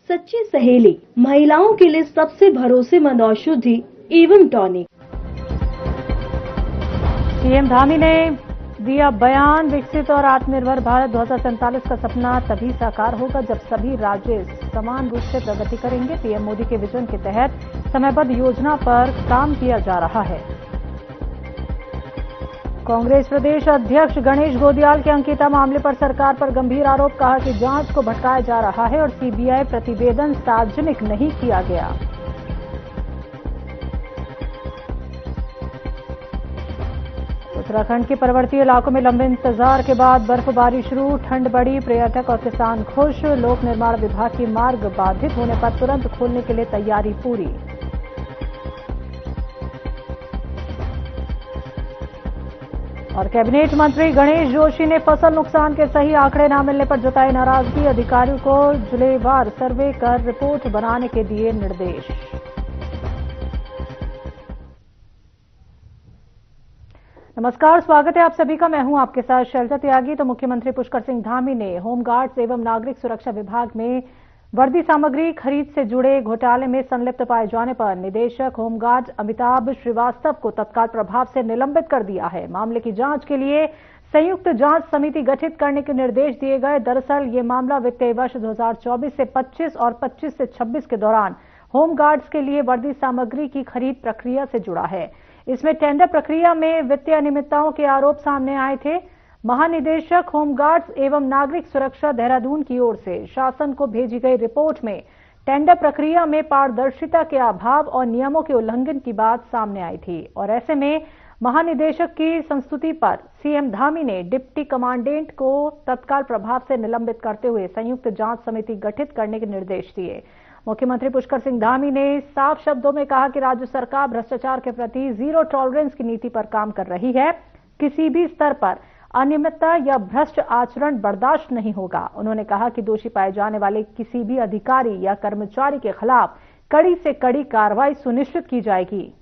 सच्ची सहेली, महिलाओं के लिए सबसे भरोसेमंद औषधि एवं टॉनिक। सीएम धामी ने दिया बयान, विकसित और आत्मनिर्भर भारत 2047 का सपना तभी साकार होगा जब सभी राज्य समान रूप से प्रगति करेंगे। पीएम मोदी के विजन के तहत समयबद्ध योजना पर काम किया जा रहा है। कांग्रेस प्रदेश अध्यक्ष गणेश गोदियाल के अंकिता मामले पर सरकार पर गंभीर आरोप, कहा कि जांच को भटकाया जा रहा है और सीबीआई प्रतिवेदन सार्वजनिक नहीं किया गया। उत्तराखंड के पर्वतीय इलाकों में लंबे इंतजार के बाद बर्फबारी शुरू, ठंड बढ़ी, पर्यटक और किसान खुश। लोक निर्माण विभाग की मार्ग बाधित होने पर तुरंत खोलने के लिए तैयारी पूरी। और कैबिनेट मंत्री गणेश जोशी ने फसल नुकसान के सही आंकड़े न मिलने पर जताई नाराजगी, अधिकारियों को जिलेवार सर्वे कर रिपोर्ट बनाने के दिए निर्देश। नमस्कार, स्वागत है आप सभी का। मैं हूं आपके साथ शैलजा त्यागी। तो मुख्यमंत्री पुष्कर सिंह धामी ने होमगार्ड्स एवं नागरिक सुरक्षा विभाग में वर्दी सामग्री खरीद से जुड़े घोटाले में संलिप्त पाए जाने पर निदेशक होमगार्ड अमिताभ श्रीवास्तव को तत्काल प्रभाव से निलंबित कर दिया है। मामले की जांच के लिए संयुक्त जांच समिति गठित करने के निर्देश दिए गए। दरअसल ये मामला वित्तीय वर्ष 2024 से 25 और 25 से 26 के दौरान होमगार्ड्स के लिए वर्दी सामग्री की खरीद प्रक्रिया से जुड़ा है। इसमें टेंडर प्रक्रिया में वित्तीय अनियमितताओं के आरोप सामने आए थे। महानिदेशक होमगार्ड्स एवं नागरिक सुरक्षा देहरादून की ओर से शासन को भेजी गई रिपोर्ट में टेंडर प्रक्रिया में पारदर्शिता के अभाव और नियमों के उल्लंघन की बात सामने आई थी। और ऐसे में महानिदेशक की संस्तुति पर सीएम धामी ने डिप्टी कमांडेंट को तत्काल प्रभाव से निलंबित करते हुए संयुक्त जांच समिति गठित करने के निर्देश दिए। मुख्यमंत्री पुष्कर सिंह धामी ने साफ शब्दों में कहा कि राज्य सरकार भ्रष्टाचार के प्रति जीरो टॉलरेंस की नीति पर काम कर रही है। किसी भी स्तर पर अनियमितता या भ्रष्ट आचरण बर्दाश्त नहीं होगा। उन्होंने कहा कि दोषी पाए जाने वाले किसी भी अधिकारी या कर्मचारी के खिलाफ कड़ी से कड़ी कार्रवाई सुनिश्चित की जाएगी।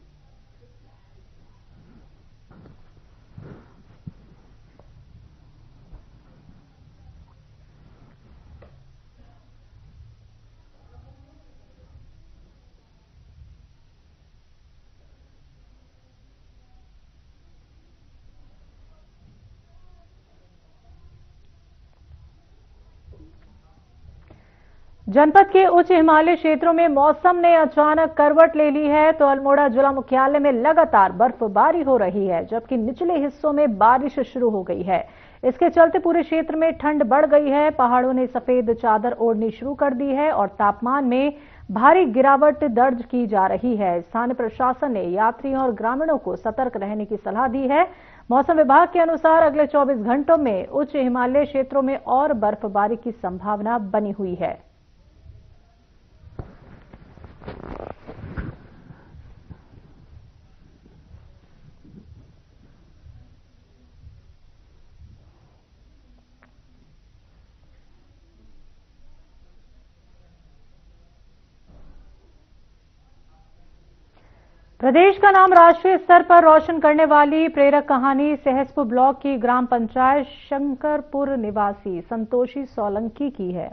जनपद के उच्च हिमालय क्षेत्रों में मौसम ने अचानक करवट ले ली है। तो अल्मोड़ा जिला मुख्यालय में लगातार बर्फबारी हो रही है, जबकि निचले हिस्सों में बारिश शुरू हो गई है। इसके चलते पूरे क्षेत्र में ठंड बढ़ गई है। पहाड़ों ने सफेद चादर ओढ़नी शुरू कर दी है और तापमान में भारी गिरावट दर्ज की जा रही है। स्थानीय प्रशासन ने यात्रियों और ग्रामीणों को सतर्क रहने की सलाह दी है। मौसम विभाग के अनुसार अगले 24 घंटों में उच्च हिमालय क्षेत्रों में और बर्फबारी की संभावना बनी हुई है। प्रदेश का नाम राष्ट्रीय स्तर पर रोशन करने वाली प्रेरक कहानी सहसपुर ब्लॉक की ग्राम पंचायत शंकरपुर निवासी संतोषी सोलंकी की है।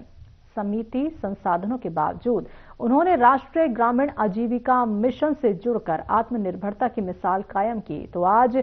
समिति संसाधनों के बावजूद उन्होंने राष्ट्रीय ग्रामीण आजीविका मिशन से जुड़कर आत्मनिर्भरता की मिसाल कायम की। तो आज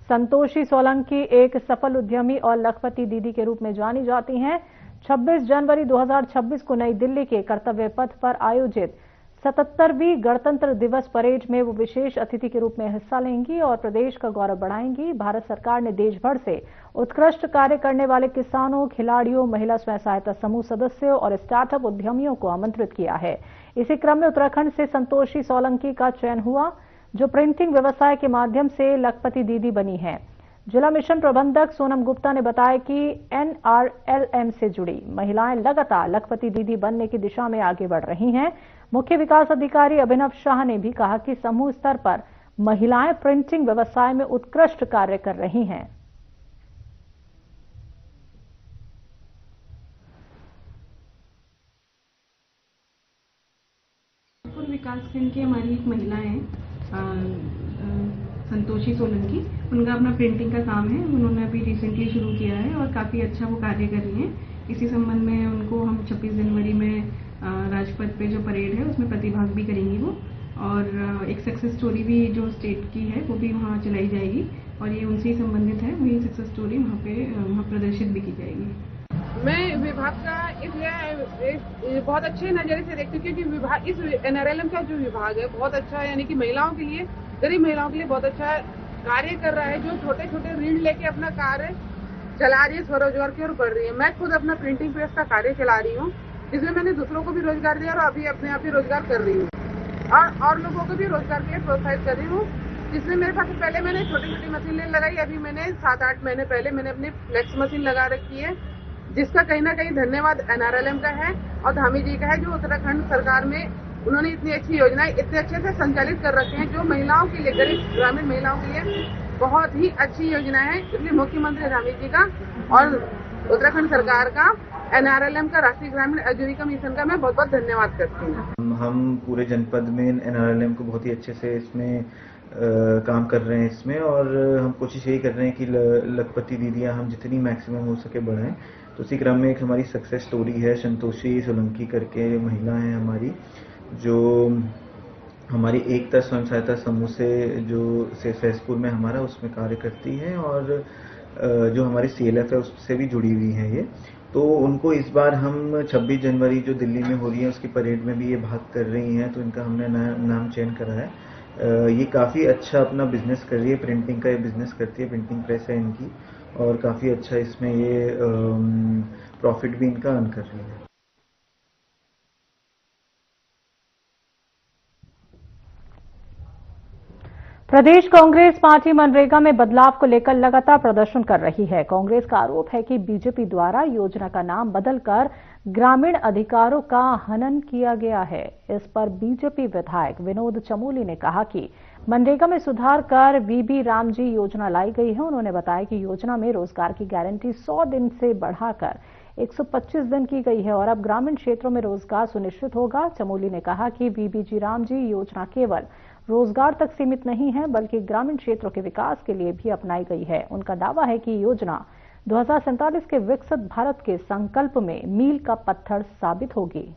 संतोषी सोलंकी एक सफल उद्यमी और लखपति दीदी के रूप में जानी जाती हैं। 26 जनवरी 2026 को नई दिल्ली के कर्तव्य पथ पर आयोजित 77वीं गणतंत्र दिवस परेड में वो विशेष अतिथि के रूप में हिस्सा लेंगी और प्रदेश का गौरव बढ़ाएंगी। भारत सरकार ने देश भर से उत्कृष्ट कार्य करने वाले किसानों, खिलाड़ियों, महिला स्वयं सहायता समूह सदस्यों और स्टार्टअप उद्यमियों को आमंत्रित किया है। इसी क्रम में उत्तराखंड से संतोषी सोलंकी का चयन हुआ, जो प्रिंटिंग व्यवसाय के माध्यम से लखपति दीदी बनी है। जिला मिशन प्रबंधक सोनम गुप्ता ने बताया कि NRLM से जुड़ी महिलाएं लगातार लखपति दीदी बनने की दिशा में आगे बढ़ रही हैं। मुख्य विकास अधिकारी अभिनव शाह ने भी कहा कि समूह स्तर पर महिलाएं प्रिंटिंग व्यवसाय में उत्कृष्ट कार्य कर रही हैं। विकासखंड की हमारी एक महिला है संतोषी सोलंकी, उनका अपना प्रिंटिंग का काम है। उन्होंने अभी रिसेंटली शुरू किया है और काफ़ी अच्छा वो कार्य कर रही हैं। इसी संबंध में उनको हम 26 जनवरी में राजपथ पे जो परेड है उसमें प्रतिभाग भी करेंगी वो, और एक सक्सेस स्टोरी भी जो स्टेट की है वो भी वहाँ चलाई जाएगी, और ये उनसे ही संबंधित है, वही सक्सेस स्टोरी वहाँ प्रदर्शित भी की जाएगी। मैं विभाग का इसलिए बहुत अच्छे नज़रिए से देखती हूँ क्योंकि विभाग इस NRLM का जो विभाग है बहुत अच्छा है, यानी कि महिलाओं के लिए, गरीब महिलाओं के लिए बहुत अच्छा कार्य कर रहा है, जो छोटे छोटे ऋण लेके अपना कार्य चला रही है, स्वरोजगार की ओर बढ़ रही है। मैं खुद अपना प्रिंटिंग प्रेस का कार्य चला रही हूँ, जिसमें मैंने दूसरों को भी रोजगार दिया और अभी अपने आप ही रोजगार कर रही हूँ और लोगों को भी रोजगार के लिए प्रोत्साहित कर रही हूँ। जिसमें मेरे पास पहले मैंने छोटी छोटी मशीनें लगाई, अभी मैंने 7-8 महीने पहले मैंने अपनी फ्लेक्स मशीन लगा रखी है, जिसका कहीं ना कहीं धन्यवाद NRLM का है और धामी जी का है, जो उत्तराखंड सरकार में उन्होंने इतनी अच्छी योजनाएं इतने अच्छे से संचालित कर रखे हैं, जो महिलाओं के लिए, गरीब ग्रामीण महिलाओं के लिए बहुत ही अच्छी योजना है। इसलिए मुख्यमंत्री धामी जी का और उत्तराखंड सरकार का, NRLM का, राष्ट्रीय ग्रामीण आजीविका मिशन का मैं बहुत बहुत धन्यवाद करती हूँ। हम पूरे जनपद में NRLM को बहुत ही अच्छे से इसमें काम कर रहे हैं इसमें, और हम कोशिश यही कर रहे हैं कि लखपति दीदियाँ हम जितनी मैक्सिमम हो सके बढ़ाएं। तो उसी क्रम में एक हमारी सक्सेस स्टोरी है, संतोषी सोलंकी करके महिला है हमारी, जो हमारी एकता स्वयं सहायता समूह से जो सहसपुर में हमारा उसमें कार्य करती है, और जो हमारी CLF है उससे भी जुड़ी हुई है ये। तो उनको इस बार हम 26 जनवरी जो दिल्ली में हो रही है उसकी परेड में भी ये भाग कर रही हैं, तो इनका हमने नाम चयन करा है। ये काफ़ी अच्छा अपना बिजनेस कर रही है, प्रिंटिंग का ये बिजनेस करती है, प्रिंटिंग प्रेस है इनकी, और काफ़ी अच्छा इसमें ये प्रॉफिट भी इनका अर्न कर रही है। प्रदेश कांग्रेस पार्टी मनरेगा में बदलाव को लेकर लगातार प्रदर्शन कर रही है। कांग्रेस का आरोप है कि बीजेपी द्वारा योजना का नाम बदलकर ग्रामीण अधिकारों का हनन किया गया है। इस पर बीजेपी विधायक विनोद चमोली ने कहा कि मनरेगा में सुधार कर VB रामजी योजना लाई गई है। उन्होंने बताया कि योजना में रोजगार की गारंटी 100 दिन से बढ़ाकर 125 दिन की गई है और अब ग्रामीण क्षेत्रों में रोजगार सुनिश्चित होगा। चमोली ने कहा कि VBG रामजी योजना केवल रोजगार तक सीमित नहीं है, बल्कि ग्रामीण क्षेत्रों के विकास के लिए भी अपनाई गई है। उनका दावा है कि योजना 2047 के विकसित भारत के संकल्प में मील का पत्थर साबित होगी।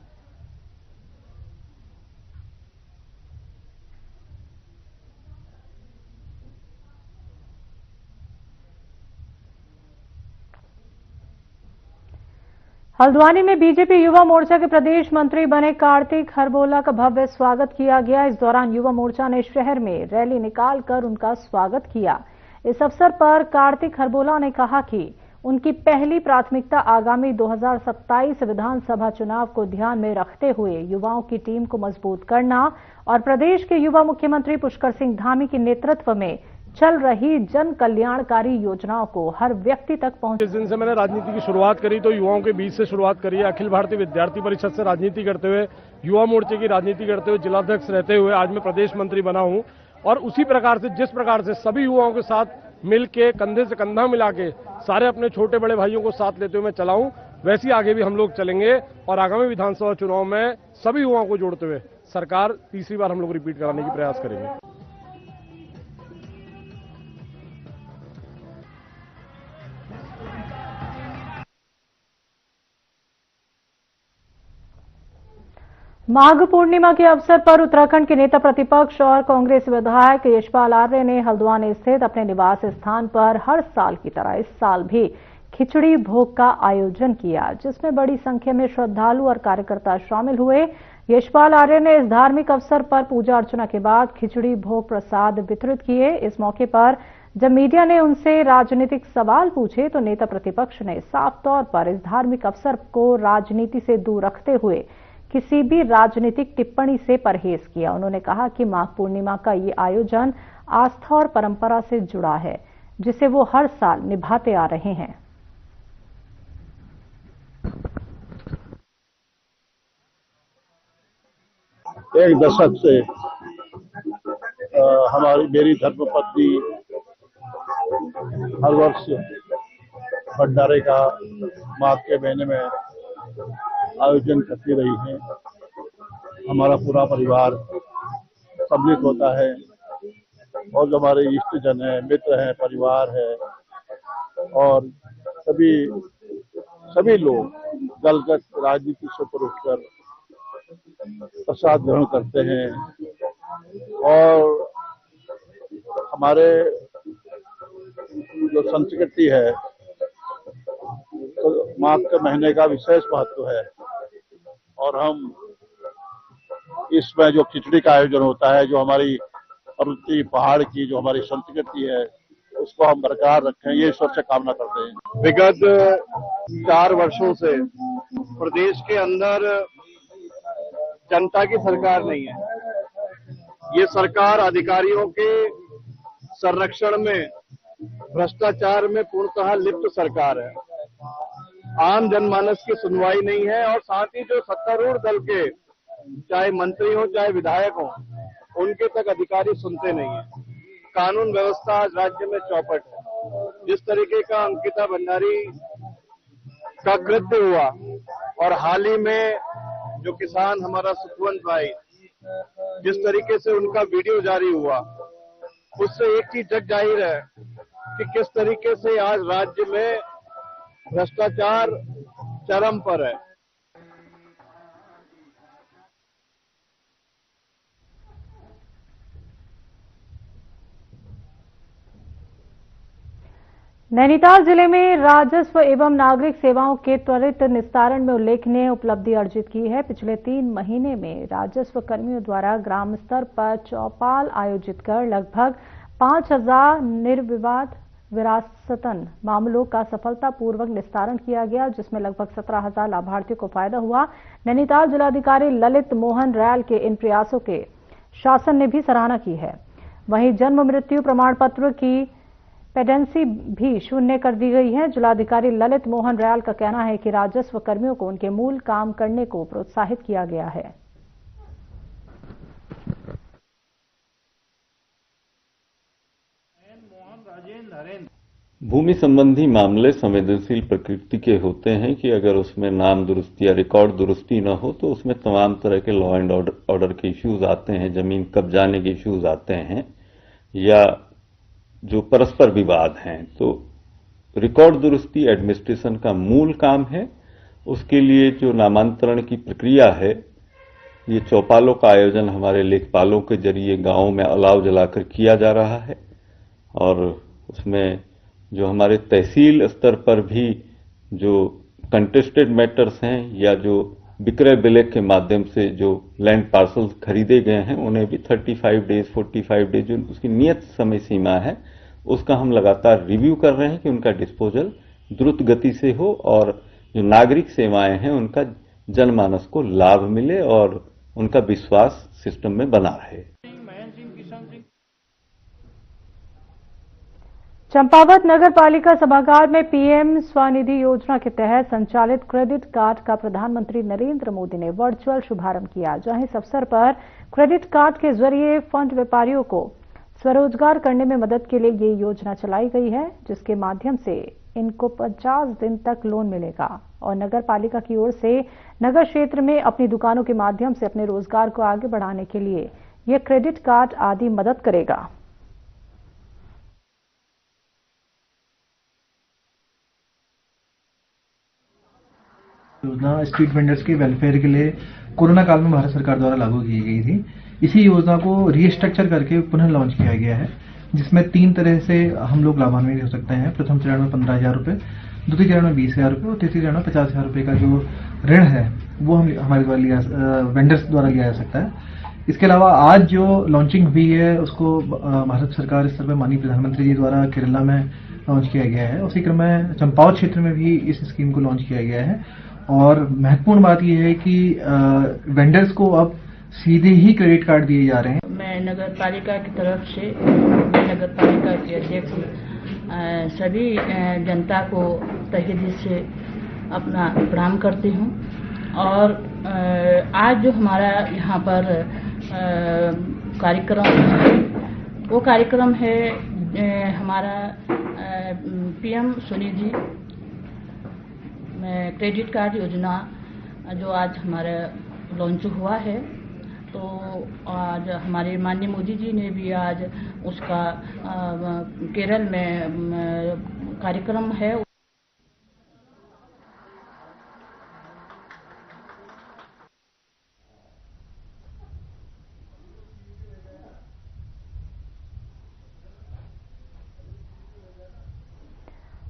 हल्द्वानी में बीजेपी युवा मोर्चा के प्रदेश मंत्री बने कार्तिक हरबोला का भव्य स्वागत किया गया। इस दौरान युवा मोर्चा ने शहर में रैली निकालकर उनका स्वागत किया। इस अवसर पर कार्तिक हरबोला ने कहा कि उनकी पहली प्राथमिकता आगामी 2027 विधानसभा चुनाव को ध्यान में रखते हुए युवाओं की टीम को मजबूत करना और प्रदेश के युवा मुख्यमंत्री पुष्कर सिंह धामी के नेतृत्व में चल रही जन कल्याणकारी योजनाओं को हर व्यक्ति तक पहुंच। जिस दिन से मैंने राजनीति की शुरुआत करी तो युवाओं के बीच से शुरुआत करी है। अखिल भारतीय विद्यार्थी परिषद से राजनीति करते हुए, युवा मोर्चे की राजनीति करते हुए, जिलाध्यक्ष रहते हुए आज मैं प्रदेश मंत्री बना हूं, और उसी प्रकार से जिस प्रकार से सभी युवाओं के साथ मिलके कंधे से कंधा मिला के सारे अपने छोटे बड़े भाइयों को साथ लेते हुए मैं चला हूं, वैसे आगे भी हम लोग चलेंगे और आगामी विधानसभा चुनाव में सभी युवाओं को जोड़ते हुए सरकार तीसरी बार हम लोग रिपीट कराने की प्रयास करेंगे। माघ पूर्णिमा के अवसर पर उत्तराखंड के नेता प्रतिपक्ष और कांग्रेस विधायक यशपाल आर्य ने हल्द्वानी स्थित अपने निवास स्थान पर हर साल की तरह इस साल भी खिचड़ी भोग का आयोजन किया, जिसमें बड़ी संख्या में श्रद्धालु और कार्यकर्ता शामिल हुए। यशपाल आर्य ने इस धार्मिक अवसर पर पूजा अर्चना के बाद खिचड़ी भोग प्रसाद वितरित किए। इस मौके पर जब मीडिया ने उनसे राजनीतिक सवाल पूछे तो नेता प्रतिपक्ष ने साफ तौर पर इस धार्मिक अवसर को राजनीति से दूर रखते हुए किसी भी राजनीतिक टिप्पणी से परहेज किया। उन्होंने कहा कि माघ पूर्णिमा का ये आयोजन आस्था और परंपरा से जुड़ा है, जिसे वो हर साल निभाते आ रहे हैं। एक दशक से मेरी धर्मपत्नी हर वर्ष भंडारे का माघ के महीने में आयोजन करती रही है। हमारा पूरा परिवार सम्मिलित होता है और जो हमारे इष्ट जन है, मित्र हैं, परिवार है और सभी लोग दलगत राजनीति से ऊपर उठकर प्रसाद ग्रहण करते हैं और हमारे जो संस्कृति है तो माघ के महीने का विशेष महत्व है और हम इसमें जो खिचड़ी का आयोजन होता है, जो हमारी पर्वतीय पहाड़ की जो हमारी संस्कृति है उसको हम बरकरार रखें, ये ईश्वर से कामना करते हैं। विगत 4 वर्षों से प्रदेश के अंदर जनता की सरकार नहीं है। ये सरकार अधिकारियों के संरक्षण में, भ्रष्टाचार में पूर्णतः लिप्त सरकार है। आम जनमानस की सुनवाई नहीं है और साथ ही जो सत्तारूढ़ दल के चाहे मंत्री हो चाहे विधायक हो, उनके तक अधिकारी सुनते नहीं है। कानून व्यवस्था आज राज्य में चौपट है। जिस तरीके का अंकिता भंडारी का कृत्य हुआ और हाल ही में जो किसान हमारा सुखवंत भाई, जिस तरीके से उनका वीडियो जारी हुआ, उससे एक चीज जग जाहिर है कि किस तरीके से आज राज्य में भ्रष्टाचार चरम पर है। नैनीताल जिले में राजस्व एवं नागरिक सेवाओं के त्वरित निस्तारण में उल्लेखनीय उपलब्धि अर्जित की है। पिछले 3 महीने में राजस्व कर्मियों द्वारा ग्राम स्तर पर चौपाल आयोजित कर लगभग 5000 निर्विवाद विरासतन मामलों का सफलतापूर्वक निस्तारण किया गया, जिसमें लगभग 17000 लाभार्थियों को फायदा हुआ। नैनीताल जिलाधिकारी ललित मोहन रैल के इन प्रयासों के शासन ने भी सराहना की है। वहीं जन्म मृत्यु प्रमाण पत्र की पेडेंसी भी शून्य कर दी गई है। जिलाधिकारी ललित मोहन रैल का कहना है कि राजस्व कर्मियों को उनके मूल काम करने को प्रोत्साहित किया गया है। भूमि संबंधी मामले संवेदनशील प्रकृति के होते हैं कि अगर उसमें नाम दुरुस्ती या रिकॉर्ड दुरुस्ती न हो तो उसमें तमाम तरह के लॉ एंड ऑर्डर के इश्यूज आते हैं, जमीन कब्जाने के इश्यूज आते हैं या जो परस्पर विवाद हैं। तो रिकॉर्ड दुरुस्ती एडमिनिस्ट्रेशन का मूल काम है। उसके लिए जो नामांतरण की प्रक्रिया है, ये चौपालों का आयोजन हमारे लेखपालों के जरिए गांवों में अलाव जलाकर किया जा रहा है और उसमें जो हमारे तहसील स्तर पर भी जो कंटेस्टेड मैटर्स हैं या जो विक्रय विलय के माध्यम से जो लैंड पार्सल्स खरीदे गए हैं, उन्हें भी 35 डेज 45 डेज जो उसकी नियत समय सीमा है, उसका हम लगातार रिव्यू कर रहे हैं कि उनका डिस्पोजल द्रुत गति से हो और जो नागरिक सेवाएं हैं उनका जनमानस को लाभ मिले और उनका विश्वास सिस्टम में बना रहे। चंपावत नगर पालिका सभागार में पीएम स्वनिधि योजना के तहत संचालित क्रेडिट कार्ड का प्रधानमंत्री नरेंद्र मोदी ने वर्चुअल शुभारंभ किया, जहां इस अवसर पर क्रेडिट कार्ड के जरिए फंड व्यापारियों को स्वरोजगार करने में मदद के लिए ये योजना चलाई गई है, जिसके माध्यम से इनको 50 दिन तक लोन मिलेगा और नगर पालिका की ओर से नगर क्षेत्र में अपनी दुकानों के माध्यम से अपने रोजगार को आगे बढ़ाने के लिए यह क्रेडिट कार्ड आदि मदद करेगा। योजना स्ट्रीट वेंडर्स के वेलफेयर के लिए कोरोना काल में भारत सरकार द्वारा लागू की गई थी। इसी योजना को रीस्ट्रक्चर करके पुनः लॉन्च किया गया है, जिसमें 3 तरह से हम लोग लाभान्वित हो सकते हैं। प्रथम चरण में 15,000 रुपये, द्वितीय चरण में 20,000 रुपये और तीसरे चरण में 50,000 रुपये का जो ऋण है वो हमारे द्वारा वेंडर्स द्वारा लिया जा सकता है। इसके अलावा आज जो लॉन्चिंग हुई है उसको भारत सरकार स्तर पर माननीय प्रधानमंत्री जी द्वारा केरला में लॉन्च किया गया है। उसी क्रम में चंपावत क्षेत्र में भी इस स्कीम को लॉन्च किया गया है और महत्वपूर्ण बात यह है कि वेंडर्स को अब सीधे ही क्रेडिट कार्ड दिए जा रहे हैं। मैं नगर पालिका की तरफ से नगर पालिका के अध्यक्ष सभी जनता को तहे दिल से अपना प्रणाम करती हूँ और आज जो हमारा यहाँ पर कार्यक्रम है वो कार्यक्रम है हमारा पीएम स्वनिधि क्रेडिट कार्ड योजना जो आज हमारा लॉन्च हुआ है। तो आज हमारे माननीय मोदी जी ने भी आज उसका केरल में कार्यक्रम है।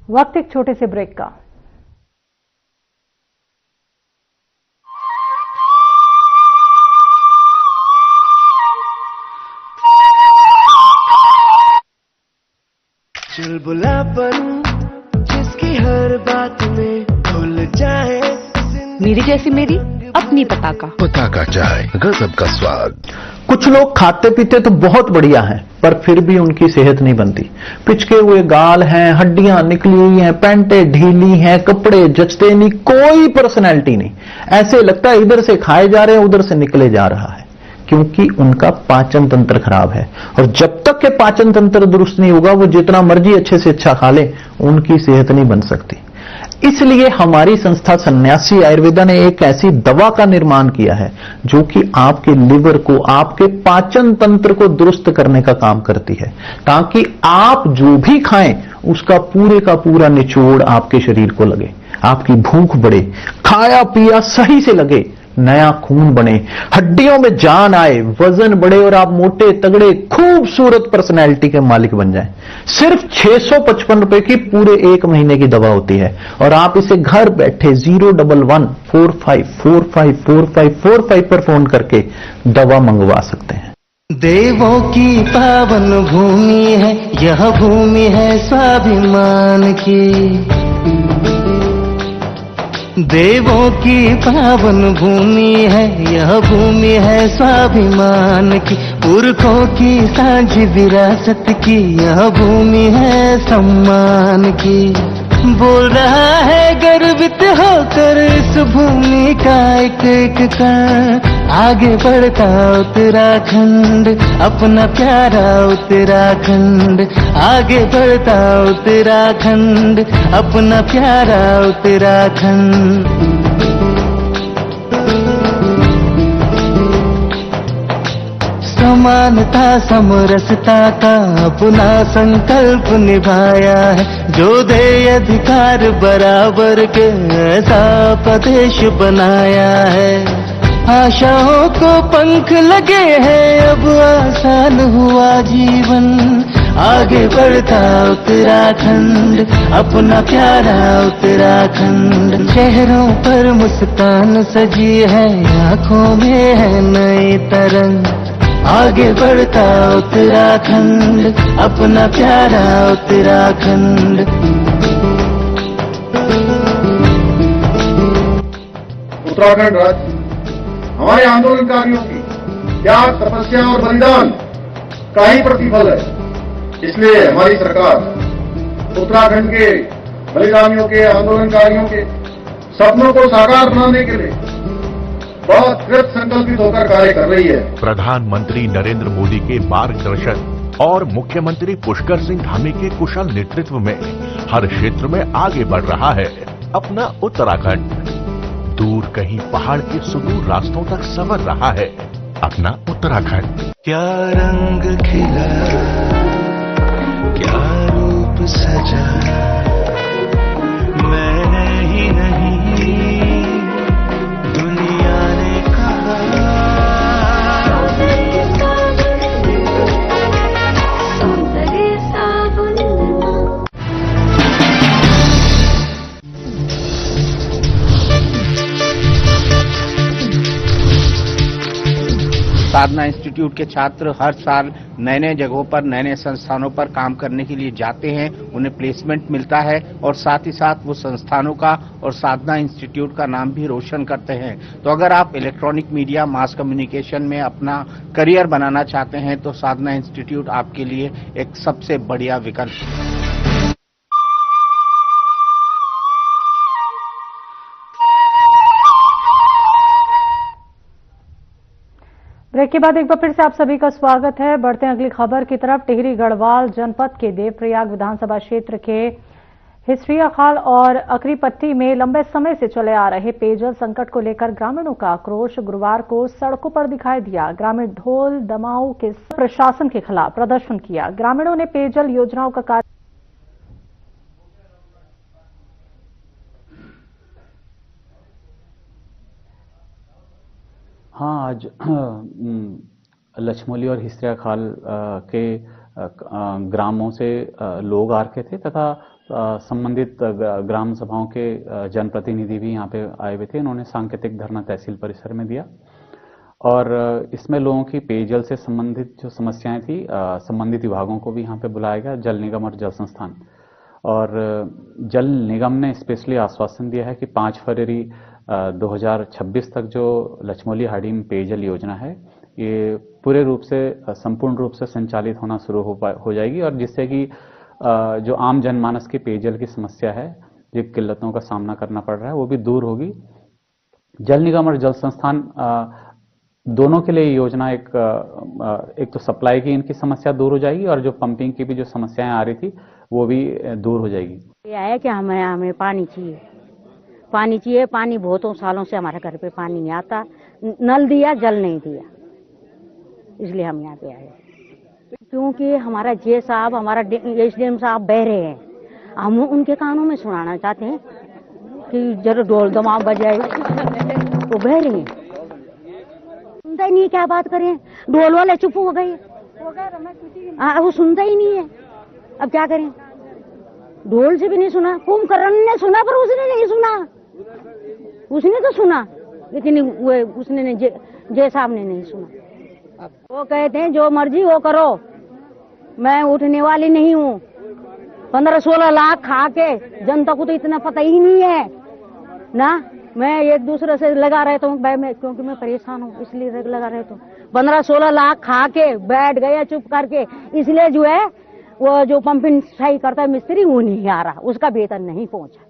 वक्त एक छोटे से ब्रेक का। चुलबुलापन जिसकी हर बात में भूल जाए, मेरी जैसी मेरी अपनी पताका चाय, गजब का स्वाद। कुछ लोग खाते पीते तो बहुत बढ़िया हैं, पर फिर भी उनकी सेहत नहीं बनती। पिचके हुए गाल हैं, हड्डियां निकली हुई हैं, पैंटें ढीली हैं, कपड़े जचते नहीं, कोई पर्सनैलिटी नहीं। ऐसे लगता है इधर से खाए जा रहे हैं, उधर से निकले जा रहा है, क्योंकि उनका पाचन तंत्र खराब है। और जब तक के पाचन तंत्र दुरुस्त नहीं होगा, वो जितना मर्जी अच्छे से अच्छा खा ले, उनकी सेहत नहीं बन सकती। इसलिए हमारी संस्था सन्यासी आयुर्वेदा ने एक ऐसी दवा का निर्माण किया है जो कि आपके लिवर को, आपके पाचन तंत्र को दुरुस्त करने का काम करती है, ताकि आप जो भी खाएं उसका पूरे का पूरा निचोड़ आपके शरीर को लगे, आपकी भूख बढ़े, खाया पिया सही से लगे, नया खून बने, हड्डियों में जान आए, वजन बढ़े और आप मोटे तगड़े खूबसूरत पर्सनैलिटी के मालिक बन जाएं। सिर्फ 655 रुपए की पूरे 1 महीने की दवा होती है और आप इसे घर बैठे 01145454545 पर फोन करके दवा मंगवा सकते हैं। देवों की पावन भूमि है यह, भूमि है स्वाभिमान की। देवों की पावन भूमि है यह, भूमि है स्वाभिमान की। पुरखों की सांझ विरासत की यह भूमि है सम्मान की। बोल रहा है गर्वित होकर इस भूमि का एक एक कण। आगे बढ़ता उत्तराखंड, अपना प्यारा उत्तराखंड। आगे बढ़ता उत्तराखंड, अपना प्यारा उत्तराखंड। समानता समरसता का अपना संकल्प निभाया है, जो दे अधिकार बराबर के ऐसा प्रदेश बनाया है। आशाओं को पंख लगे हैं, अब आसान हुआ जीवन। आगे बढ़ता उत्तराखंड, अपना प्यारा उत्तराखंड। चेहरों पर मुस्कान सजी है, आंखों में है नई तरंग। आगे बढ़ता उत्तराखंड, अपना प्यारा उत्तराखंड। उत्तराखंड राज्य हमारे आंदोलनकारियों की त्याग, तपस्या और बलिदान का ही प्रतिफल है। इसलिए हमारी सरकार उत्तराखंड के बलिदानियों के, आंदोलनकारियों के सपनों को साकार बनाने के लिए बहुत कृत संकल्पित होकर कार्य कर रही है। प्रधानमंत्री नरेंद्र मोदी के मार्गदर्शन और मुख्यमंत्री पुष्कर सिंह धामी के कुशल नेतृत्व में हर क्षेत्र में आगे बढ़ रहा है अपना उत्तराखंड। दूर कहीं पहाड़ के सुदूर रास्तों तक संवर रहा है अपना उत्तराखंड। क्या रंग खिला, क्या रूप सजा, मैंने ही नहीं दुनिया ने कहा। साधना इंस्टीट्यूट के छात्र हर साल नए नए जगहों पर, नए नए संस्थानों पर काम करने के लिए जाते हैं, उन्हें प्लेसमेंट मिलता है और साथ ही साथ वो संस्थानों का और साधना इंस्टीट्यूट का नाम भी रोशन करते हैं। तो अगर आप इलेक्ट्रॉनिक मीडिया, मास कम्युनिकेशन में अपना करियर बनाना चाहते हैं तो साधना इंस्टीट्यूट आपके लिए एक सबसे बढ़िया विकल्प है। ब्रेक के बाद एक बार फिर से आप सभी का स्वागत है। बढ़ते हैं अगली खबर की तरफ। टिहरी गढ़वाल जनपद के देवप्रयाग विधानसभा क्षेत्र के हिस्ट्रिया खाल और अकरीपट्टी में लंबे समय से चले आ रहे पेयजल संकट को लेकर ग्रामीणों का आक्रोश गुरुवार को सड़कों पर दिखाई दिया। ग्रामीण ढोल दमाऊ के प्रशासन के खिलाफ प्रदर्शन किया। ग्रामीणों ने पेयजल योजनाओं का कार्य हाँ, आज लछमोली और हिस्ट्रिया खाल के ग्रामों से लोग आ रखे थे तथा संबंधित ग्राम सभाओं के जनप्रतिनिधि भी यहाँ पे आए हुए थे। इन्होंने सांकेतिक धरना तहसील परिसर में दिया और इसमें लोगों की पेयजल से संबंधित जो समस्याएं थी संबंधित विभागों को भी यहाँ पे बुलाया गया, जल निगम और जल संस्थान। और जल निगम ने स्पेशली आश्वासन दिया है कि 5 फरवरी 2026 तक जो लचमोली हाडीम पेयजल योजना है ये पूरे रूप से संपूर्ण रूप से संचालित होना शुरू हो जाएगी और जिससे कि जो आम जनमानस की पेयजल की समस्या है, जिन किल्लतों का सामना करना पड़ रहा है, वो भी दूर होगी। जल निगम और जल संस्थान दोनों के लिए योजना एक तो सप्लाई की इनकी समस्या दूर हो जाएगी और जो पंपिंग की भी जो समस्याएं आ रही थी वो भी दूर हो जाएगी। ये है कि हमें पानी चाहिए। पानी बहुतों सालों से हमारे घर पे पानी नहीं आता, नल दिया जल नहीं दिया, इसलिए हम यहाँ पे आए। क्योंकि हमारा जे साहब, हमारा एसडीएम साहब बह रहे हैं, हम उनके कानों में सुनाना चाहते हैं कि जरा ढोल दमाम बजाए, वो बह रहे हैं, सुनता ही नहीं, क्या बात करें, ढोल वाले चुप हो गए, वो सुनता ही नहीं है, अब क्या करें। ढोल से भी नहीं सुना, कुंभकर्ण ने सुना पर उसने नहीं सुना, उसने तो सुना लेकिन उसने जय साहब ने नहीं सुना। वो कहते हैं जो मर्जी वो करो, मैं उठने वाली नहीं हूँ। 15-16 लाख खा के जनता को तो इतना पता ही नहीं है ना। मैं एक दूसरे से लगा रहता हूँ क्योंकि मैं परेशान हूँ, इसलिए लगा रहता हूँ। 15-16 लाख खा के बैठ गए चुप करके, इसलिए जो है वो जो पंपिंग सही करता है मिस्त्री वो नहीं आ रहा, उसका वेतन नहीं पहुंचा।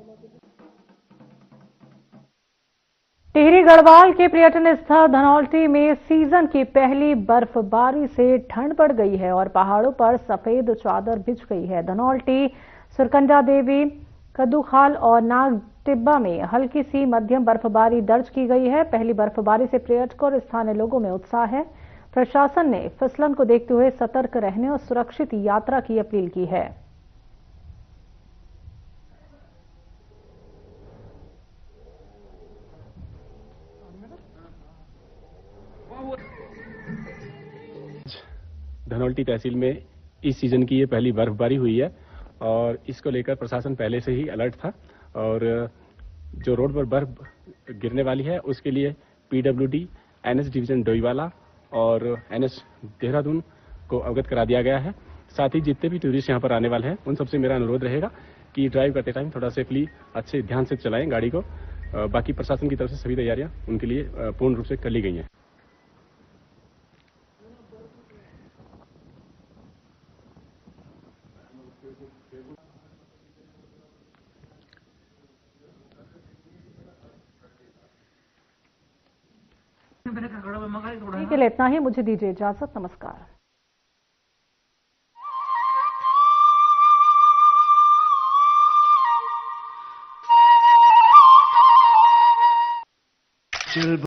टिहरी गढ़वाल के पर्यटन स्थल धनौल्टी में सीजन की पहली बर्फबारी से ठंड बढ़ गई है और पहाड़ों पर सफेद चादर बिछ गई है। धनौल्टी, सुरकंडा देवी, कद्दूखाल और नाग टिब्बा में हल्की सी मध्यम बर्फबारी दर्ज की गई है। पहली बर्फबारी से पर्यटकों और स्थानीय लोगों में उत्साह है। प्रशासन ने फिसलन को देखते हुए सतर्क रहने और सुरक्षित यात्रा की अपील की है। धनौल्टी तहसील में इस सीजन की ये पहली बर्फबारी हुई है और इसको लेकर प्रशासन पहले से ही अलर्ट था और जो रोड पर बर्फ गिरने वाली है उसके लिए पीडब्ल्यूडी, एनएस डिवीजन डोईवाला और एनएस देहरादून को अवगत करा दिया गया है। साथ ही जितने भी टूरिस्ट यहाँ पर आने वाले हैं उन सबसे मेरा अनुरोध रहेगा कि ड्राइव करते टाइम थोड़ा सेफली अच्छे ध्यान से चलाएं गाड़ी को। बाकी प्रशासन की तरफ से सभी तैयारियां उनके लिए पूर्ण रूप से कर ली गई हैं। के लिए इतना ही, मुझे दीजिए इजाजत, नमस्कार।